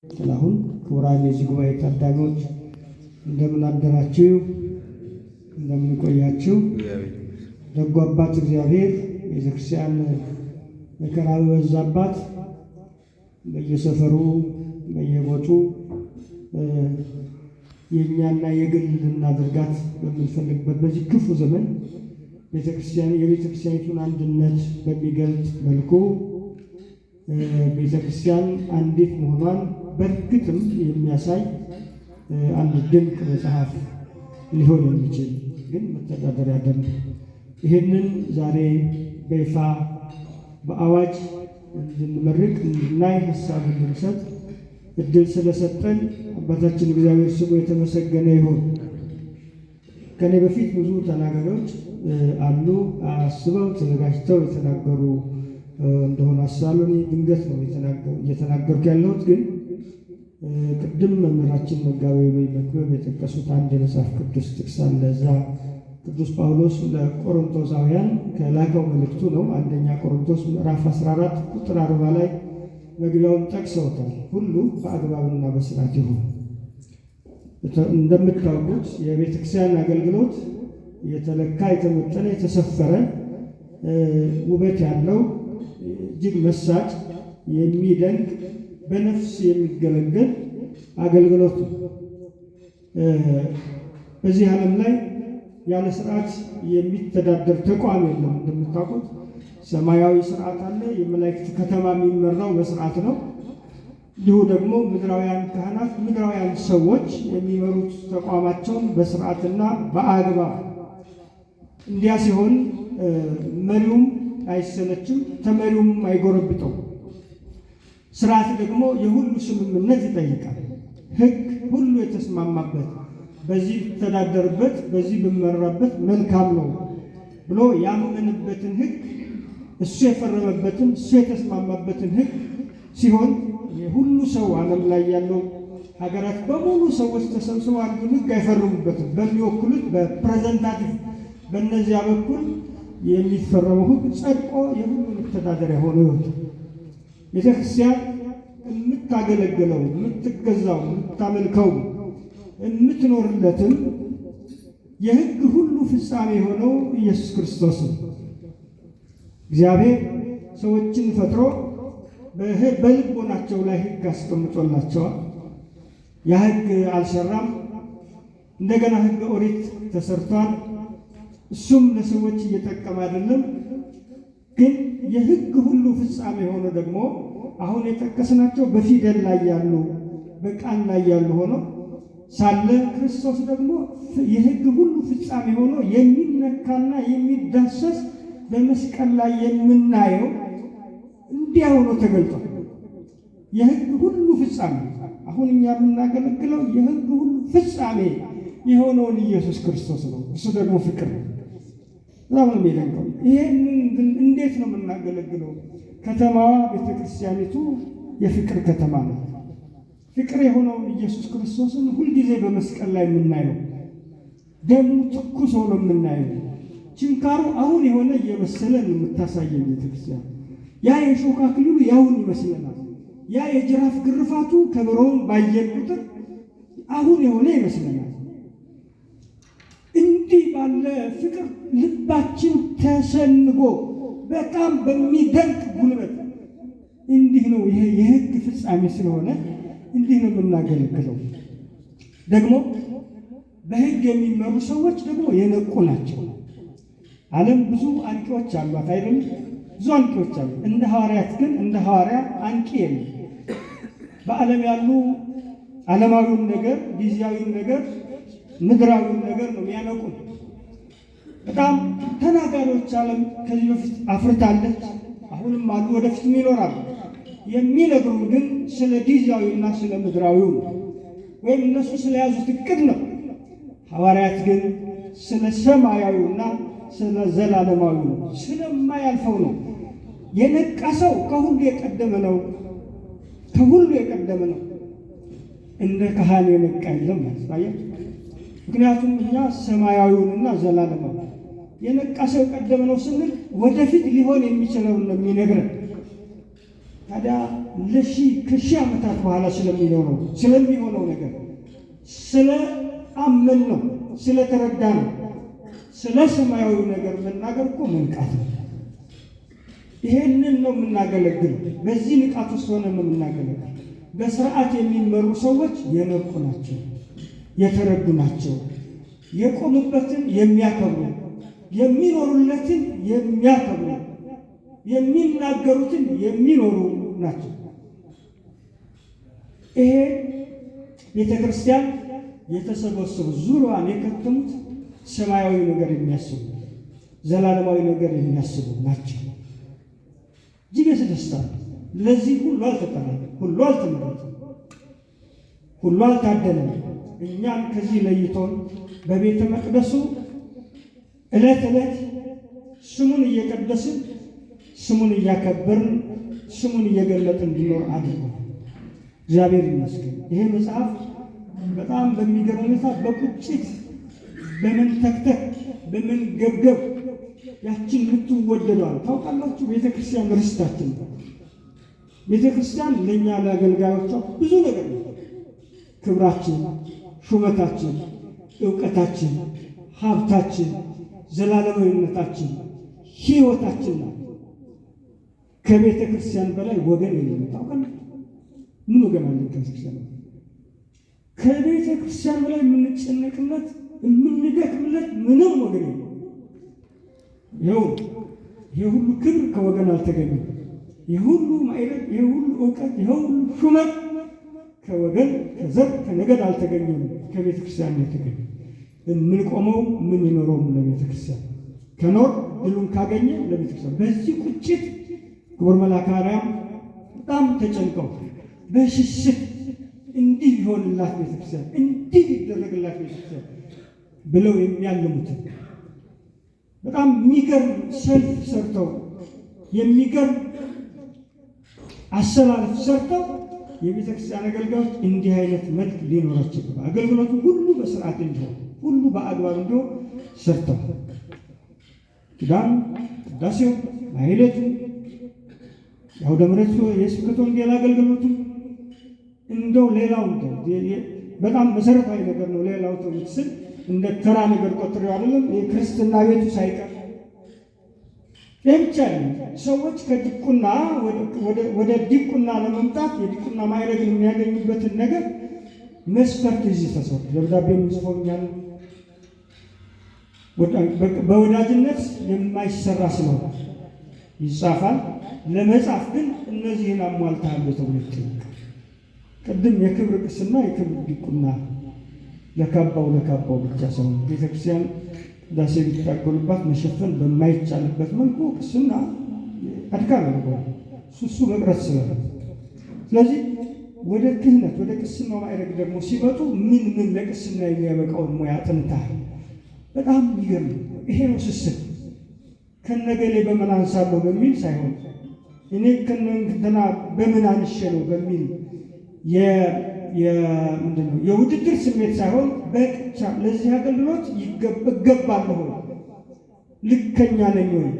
ጥላሁን ክቡራን የዚህ ጉባኤ ታዳሚዎች እንደምን አደራችሁ? እንደምን ቆያችሁ? ደጉ አባት እግዚአብሔር ቤተክርስቲያን መከራ በበዛባት በየሰፈሩ በየቦቱ የኛና የግል ልናደርጋት በምንፈልግበት በዚህ ክፉ ዘመን የቤተክርስቲያኒቱን አንድነት በሚገልጥ መልኩ ቤተክርስቲያን አንዲት መሆኗን በእርግጥም የሚያሳይ አንድ ድንቅ መጽሐፍ ሊሆን የሚችል ግን መተዳደሪያ ደንብ ይህንን ዛሬ በይፋ በአዋጅ እንድንመርቅ እንድናይ ሀሳብ እንድንሰጥ እድል ስለሰጠን አባታችን እግዚአብሔር ስሙ የተመሰገነ ይሁን። ከኔ በፊት ብዙ ተናጋሪዎች አሉ። አስበው ተዘጋጅተው የተናገሩ እንደሆነ አስባለሁ። እኔ ድንገት ነው እየተናገርኩ ያለሁት። ግን ቅድም መምህራችን መጋቤ መክብብ የጠቀሱት አንድ የመጽሐፍ ቅዱስ ጥቅስ አለ። እዛ ቅዱስ ጳውሎስ ለቆሮንቶሳውያን ከላከው መልእክቱ ነው። አንደኛ ቆሮንቶስ ምዕራፍ 14 ቁጥር 40 ላይ መግቢያውን ጠቅሰውታል። ሁሉ በአግባብና በስርዓት ይሁን። እንደምታውቁት የቤተክርስቲያን አገልግሎት የተለካ የተመጠነ የተሰፈረ ውበት ያለው እጅግ መሳጭ የሚደንቅ በነፍስ የሚገለገል አገልግሎት ነው። በዚህ ዓለም ላይ ያለ ስርዓት የሚተዳደር ተቋም የለም። እንደምታውቁት ሰማያዊ ስርዓት አለ። የመላእክት ከተማ የሚመራው በስርዓት ነው። እንዲሁ ደግሞ ምድራውያን ካህናት፣ ምድራውያን ሰዎች የሚመሩት ተቋማቸውን በስርዓትና በአግባብ እንዲያ ሲሆን መሪውም አይሰለችም፣ ተመሪውም አይጎረብጠው። ስርዓት ደግሞ የሁሉ ስምምነት ይጠይቃል። ሕግ ሁሉ የተስማማበት በዚህ ብተዳደርበት በዚህ ብመራበት መልካም ነው ብሎ ያመነበትን ሕግ እሱ የፈረመበትን እሱ የተስማማበትን ሕግ ሲሆን የሁሉ ሰው ዓለም ላይ ያለው ሀገራት በሙሉ ሰዎች ተሰብስበው አንዱን ሕግ አይፈርሙበትም። በሚወክሉት በፕሬዘንታቲቭ በእነዚያ በኩል የሚፈረመው ሕግ ጸድቆ የሁሉ መተዳደሪያ ሆኖ ይወጣል። ቤተክርስቲያን የምታገለግለው የምትገዛው የምታመልከው የምትኖርለትም የሕግ ሁሉ ፍጻሜ የሆነው ኢየሱስ ክርስቶስ ነው። እግዚአብሔር ሰዎችን ፈጥሮ በልቦናቸው ላይ ሕግ አስቀምጦላቸዋል። ያ ሕግ አልሰራም። እንደገና ሕገ ኦሪት ተሰርቷል። እሱም ለሰዎች እየጠቀመ አይደለም። ግን የሕግ ሁሉ ፍጻሜ ሆኖ ደግሞ አሁን የጠቀስናቸው በፊደል ላይ ያሉ በቃል ላይ ያሉ ሆኖ ሳለ ክርስቶስ ደግሞ የሕግ ሁሉ ፍጻሜ ሆኖ የሚነካና የሚዳሰስ በመስቀል ላይ የምናየው እንዲያ ሆኖ ተገልጧል። የሕግ ሁሉ ፍጻሜ አሁን እኛ የምናገለግለው የሕግ ሁሉ ፍጻሜ የሆነውን ኢየሱስ ክርስቶስ ነው። እሱ ደግሞ ፍቅር ነው። በጣም ነው የሚደንቀው። ይሄንን እንዴት ነው የምናገለግለው? ከተማዋ ቤተክርስቲያኒቱ የፍቅር ከተማ ነው። ፍቅር የሆነውን ኢየሱስ ክርስቶስን ሁልጊዜ በመስቀል ላይ የምናየው ደሙ ትኩስ ሆኖ የምናየው ችንካሩ አሁን የሆነ እየመሰለን የምታሳየን ቤተክርስቲያን ያ የሾህ አክሊሉ ያሁን ይመስለናል። ያ የጅራፍ ግርፋቱ ከበሮውን ባየን ቁጥር አሁን የሆነ ይመስለናል። እንዲህ ባለ ፍቅር ልባችን ተሰንጎ በጣም በሚደንቅ ጉልበት እንዲህ ነው። ይሄ የሕግ ፍጻሜ ስለሆነ እንዲህ ነው የምናገለግለው። ደግሞ በሕግ የሚመሩ ሰዎች ደግሞ የነቁ ናቸው። ዓለም ብዙ አንቂዎች አሏት አይደለም? ብዙ አንቂዎች አሉ። እንደ ሐዋርያት ግን እንደ ሐዋርያ አንቂ የለም። በዓለም ያሉ ዓለማዊውን ነገር፣ ጊዜያዊውን ነገር፣ ምድራዊውን ነገር ነው የሚያነቁት። በጣም ተናጋሪዎች ዓለም ከዚህ በፊት አፍርታለች፣ አሁንም አሉ፣ ወደፊትም ይኖራሉ። የሚነግሩን ግን ስለ ጊዜያዊና ስለ ምድራዊው ነው፣ ወይም እነሱ ስለያዙት እቅድ ነው። ሐዋርያት ግን ስለ ሰማያዊውና ስለ ዘላለማዊው ነው፣ ስለማያልፈው ነው። የነቃ ሰው ከሁሉ የቀደመ ነው፣ ከሁሉ የቀደመ ነው። እንደ ካህን የነቃ የለም ማለት። ምክንያቱም እኛ ሰማያዊውንና ዘላለማዊ የነቃ ሰው የቀደመ ነው ስንል ወደፊት ሊሆን የሚችለውን ነው የሚነግረን። ታዲያ ከሺህ ዓመታት በኋላ ስለሚሆነው ነገር ስለአመን ነው፣ ስለተረዳ ነው። ስለ ሰማያዊ ነገር መናገር እኮ መንቃት ነው። ይሄንን ነው የምናገለግል። በዚህ ንቃት ውስጥ ሆነ ነው የምናገለግል። በስርዓት የሚመሩ ሰዎች የነቁ ናቸው፣ የተረዱ ናቸው። የቆሙበትን የሚያከብሩ፣ የሚኖሩለትን የሚያከብሩ፣ የሚናገሩትን የሚኖሩ ናቸው። ይሄ ቤተ ክርስቲያን የተሰበሰቡ ዙሪያዋን የከተሙት ሰማያዊ ነገር የሚያስቡ፣ ዘላለማዊ ነገር የሚያስቡ ናቸው። እጅግ ያስደስታል። ለዚህ ሁሉ አልተጠራም፣ ሁሉ አልተመረጠም፣ ሁሉ አልታደለም። እኛም ከዚህ ለይቶን በቤተ መቅደሱ ዕለት ዕለት ስሙን እየቀደስን ስሙን እያከበርን ስሙን እየገለጥን እንዲኖር አድርጎ እግዚአብሔር ይመስገን። ይሄ መጽሐፍ በጣም በሚገርም ሁኔታ በቁጭት በመንተክተክ በመንገብገብ ያችን የምትወደዷል። ታውቃላችሁ፣ ቤተክርስቲያን ርስታችን ነው። ቤተክርስቲያን ለእኛ ለአገልጋዮቿ ብዙ ነገር ነው። ክብራችን፣ ሹመታችን፣ እውቀታችን፣ ሀብታችን፣ ዘላለማዊነታችን፣ ሕይወታችን ነው። ከቤተ ክርስቲያን በላይ ወገን የለም። ታውቃላችሁ፣ ምን ወገን አለ ከቤተክርስቲያን? ከቤተ ክርስቲያን በላይ የምንጨነቅለት የምንደክምለት ምንም ወገን የለም። ይሄ ሁሉ ክብር ከወገን አልተገኘም። ይሄ ሁሉ ማዕረግ፣ ይሄ ሁሉ እውቀት፣ ይሄ ሁሉ ሹመት ከወገን ከዘር ከነገድ አልተገኘም። ከቤተ ክርስቲያን የተገኘ የምንቆመው የምንኖረውም ለቤተ ክርስቲያን ከኖር ድሉን ካገኘ ለቤተ ክርስቲያን። በዚህ ቁጭት ክቡር መልአከ አርያም በጣም ተጨንቀው በሽሽት እንዲህ ይሆንላት ቤተክርስቲያን፣ እንዲህ ይደረግላት ቤተክርስቲያን ብለው የሚያልሙትን በጣም የሚገርም ሰልፍ ሰርተው የሚገርም አሰላለፍ ሰርተው የቤተክርስቲያን አገልጋዮች እንዲህ አይነት መልክ ሊኖራቸው ይገባል። አገልግሎቱ ሁሉ በስርዓት እንዲሆን፣ ሁሉ በአግባብ እንዲሆን ሰርተው ኪዳኑ፣ ቅዳሴው፣ ማህሌቱ፣ የአውደ ምሕረቱ፣ የስብከተ ወንጌል አገልግሎቱ እንደው ሌላው በጣም መሰረታዊ ነገር ነው። ሌላው ተምስል እንደ ተራ ነገር ቆጥሬው አይደለም። የክርስትና ቤቱ ሳይቀር ብቻ ሰዎች ከዲቁና ወደ ዲቁና ለመምጣት የዲቁና ማዕረግን የሚያገኙበትን ነገር መስፈርት እዚህ ተሰጥቶ ደብዳቤ የሚጽፈውኛል በወዳጅነት የማይሰራ ስለሆነ ይጻፋል። ለመጻፍ ግን እነዚህን አሟልተሃል ተብሎ ይጠይቃል። ቅድም የክብር ቅስና የክብር ዲቁና ለካባው ብቻ ሳይሆን ቤተክርስቲያን ቅዳሴ ቢታገሉባት መሸፈን በማይቻልበት መልኩ ቅስና አድካሚ ነው። እሱ መቅረት ስለሆነ ስለዚህ ወደ ክህነት ወደ ቅስናው ማዕረግ ደግሞ ሲመጡ ምን ለቅስና የሚያበቃውን ሙያ አጥንተሃል። በጣም ይገርም። ይሄ ነው ስስት። ከነገሌ በምን አንሳለሁ በሚል ሳይሆን እኔ ከነንተና በምን አንሼ ነው በሚል ምንድነው የውድድር ስሜት ሳይሆን በቅቻ ለዚህ አገልግሎት ይገባለሁ፣ ልከኛ ነኝ ወይ፣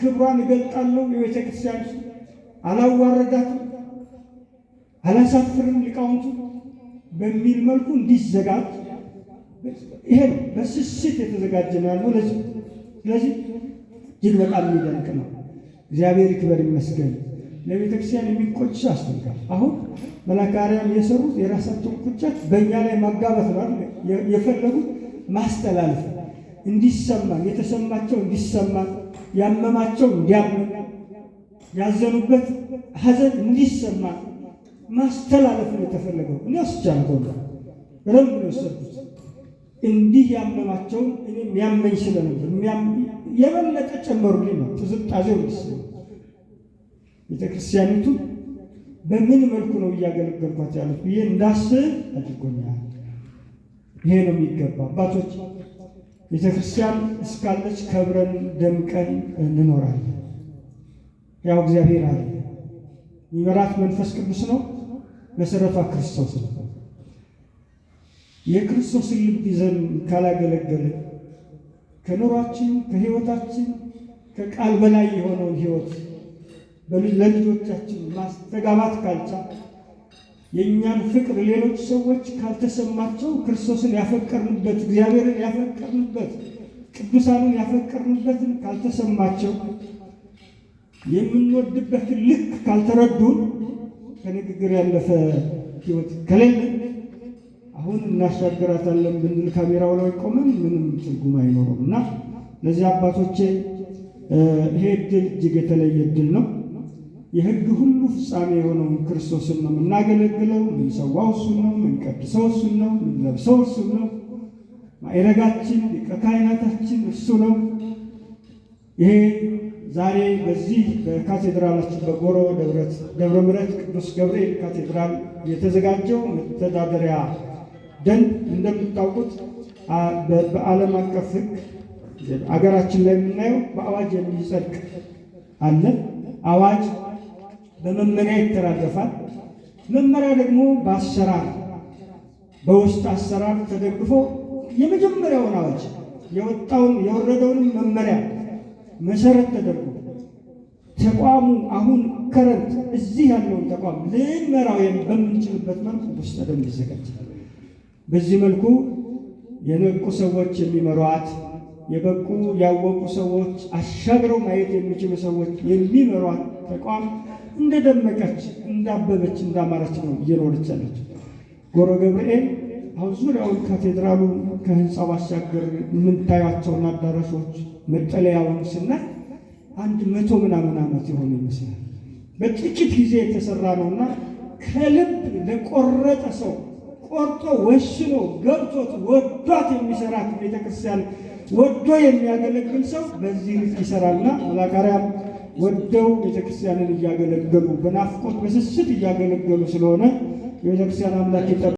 ክብሯን እገልጣለሁ፣ የቤተ ክርስቲያን አላዋረዳትም፣ አላሳፍርም ሊቃውንቱ በሚል መልኩ እንዲዘጋጅ ይሄ በስስት የተዘጋጀ ነው ያለው። ስለዚህ እጅግ በጣም የሚደንቅ ነው። እግዚአብሔር ይክበር ይመስገን። ለቤተ ክርስቲያን የሚቆጭ ሰው አስፈልጋል። አሁን መልአከ አርያም የሰሩት የራሳቸውን ቁጭት በእኛ ላይ ማጋባት ነው የፈለጉት፣ ማስተላለፍ እንዲሰማ፣ የተሰማቸው እንዲሰማ፣ ያመማቸው እንዲያምን፣ ያዘኑበት ሐዘን እንዲሰማ ማስተላለፍ ነው የተፈለገው። እኔ አስቻልኩ ረም ነው የሰጡት። እንዲህ ያመማቸውን እኔም ያመኝ ስለነበር የበለጠ ጨመሩልኝ ነው ትዝጣዜው ይስል ቤተክርስቲያኒቱ በምን መልኩ ነው እያገለገልኳት ያሉት ብዬ እንዳስብ አድርጎኛል። ይሄ ነው የሚገባ። አባቶች ቤተክርስቲያን እስካለች ከብረን ደምቀን እንኖራለን። ያው እግዚአብሔር አለ፣ የሚመራት መንፈስ ቅዱስ ነው፣ መሰረቷ ክርስቶስ ነው። የክርስቶስን ልብ ይዘን ካላገለገልን ከኑሯችን ከህይወታችን ከቃል በላይ የሆነውን ህይወት ለልጆቻችን ማስተጋባት ካልቻል የእኛን ፍቅር ሌሎች ሰዎች ካልተሰማቸው ክርስቶስን ያፈቀርንበት እግዚአብሔርን ያፈቀርንበት ቅዱሳንን ያፈቀርንበትን ካልተሰማቸው የምንወድበትን ልክ ካልተረዱን ከንግግር ያለፈ ሕይወት ከሌለ አሁን እናሻገራታለን ብንል ካሜራው ላይ ቆመን ምንም ትርጉም አይኖረውም እና ለዚህ አባቶቼ ይሄ ዕድል እጅግ የተለየ ዕድል ነው። የሕግ ሁሉ ፍጻሜ የሆነውን ክርስቶስን ነው የምናገለግለው። የምንሰዋው እሱን ነው፣ የምንቀድሰው እሱን ነው፣ የምንለብሰው እሱን ነው። ማዕረጋችን ሊቀ ካህናታችን እሱ ነው። ይሄ ዛሬ በዚህ በካቴድራላችን በጎሮ ደብረ ምሕረት ቅዱስ ገብርኤል ካቴድራል የተዘጋጀው መተዳደሪያ ደንብ እንደምታውቁት በዓለም አቀፍ ሕግ አገራችን ላይ የምናየው በአዋጅ የሚጸድቅ አለ። አዋጅ በመመሪያ ይተላለፋል። መመሪያ ደግሞ በአሰራር በውስጥ አሰራር ተደግፎ የመጀመሪያውን አዋጅ የወረደውንም መመሪያ መሰረት ተደርጎ ተቋሙ አሁን ከረንት እዚህ ያለውን ተቋም ልንመራው በምንችልበት መልኩ ውስጥ ደንብ ይዘጋጃል። በዚህ መልኩ የነቁ ሰዎች የሚመሯት የበቁ ያወቁ ሰዎች አሻግረው ማየት የሚችሉ ሰዎች የሚመሯት ተቋም እንደደመቀች እንዳበበች እንዳማረች ነው እየኖረች ያለች። ጎሮ ገብርኤል አሁን ዙሪያውን ካቴድራሉን ከህንፃው ባሻገር የምንታያቸውን አዳራሾች መጠለያውን ስናይ 100 ምናምን ዓመት የሆነ ይመስላል። በጥቂት ጊዜ የተሰራ ነውና ከልብ ለቆረጠ ሰው ቆርጦ ወስኖ ገብቶት ወዷት የሚሰራት ቤተክርስቲያን ወዶ የሚያገለግል ሰው በዚህ ልክ ይሰራልና መላካሪያም ወደው ቤተክርስቲያንን እያገለገሉ በናፍቆት በስስት እያገለገሉ ስለሆነ የቤተክርስቲያን አምላክ